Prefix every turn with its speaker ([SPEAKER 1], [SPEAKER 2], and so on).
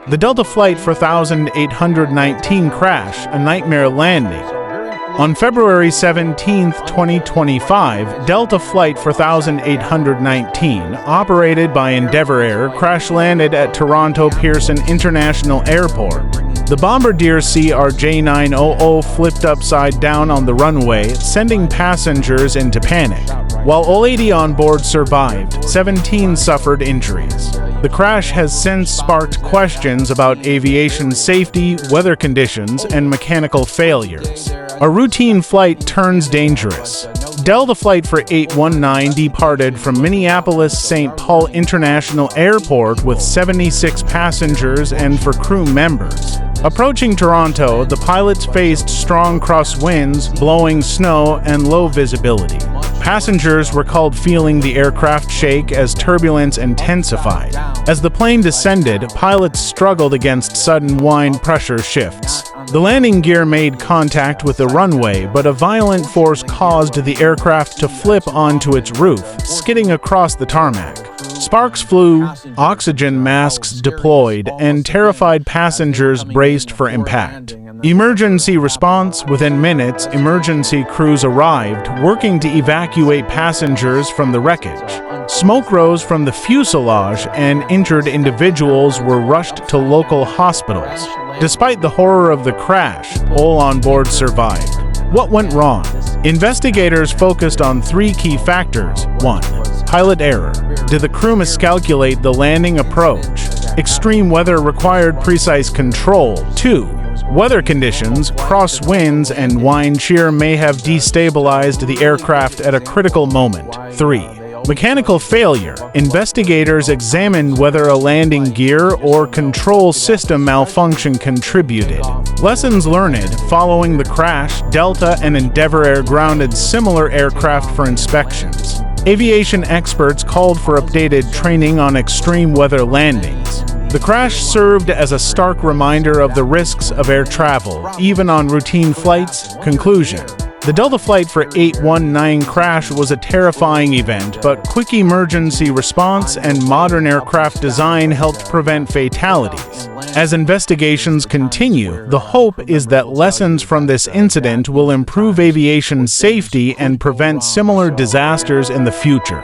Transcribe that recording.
[SPEAKER 1] The Delta Flight 4819 crash, a nightmare landing. On February 17, 2025, Delta Flight 4819, operated by Endeavour Air, crash-landed at Toronto Pearson International Airport. The Bombardier CRJ900 flipped upside down on the runway, sending passengers into panic. While all 80 on board survived, 17 suffered injuries. The crash has since sparked questions about aviation safety, weather conditions, and mechanical failures. A routine flight turns dangerous. Delta Flight 4819 departed from Minneapolis St. Paul International Airport with 76 passengers and 4 crew members. Approaching Toronto, the pilots faced strong crosswinds, blowing snow, and low visibility. Passengers recalled feeling the aircraft shake as turbulence intensified. As the plane descended, pilots struggled against sudden wind pressure shifts. The landing gear made contact with the runway, but a violent force caused the aircraft to flip onto its roof, skidding across the tarmac. Sparks flew, oxygen masks deployed, and terrified passengers braced for impact. Emergency response: within minutes, emergency crews arrived, working to evacuate passengers from the wreckage. Smoke rose from the fuselage, and injured individuals were rushed to local hospitals. Despite the horror of the crash, all on board survived. What went wrong? Investigators focused on 3 key factors. 1. Pilot error. Did the crew miscalculate the landing approach? Extreme weather required precise control. 2. Weather conditions, crosswinds, and wind shear may have destabilized the aircraft at a critical moment. 3. Mechanical failure. Investigators examined whether a landing gear or control system malfunction contributed. Lessons learned: following the crash, Delta and Endeavour Air grounded similar aircraft for inspections. Aviation experts called for updated training on extreme weather landings. The crash served as a stark reminder of the risks of air travel, even on routine flights. Conclusion: the Delta Flight 4819 crash was a terrifying event, but quick emergency response and modern aircraft design helped prevent fatalities. As investigations continue, the hope is that lessons from this incident will improve aviation safety and prevent similar disasters in the future.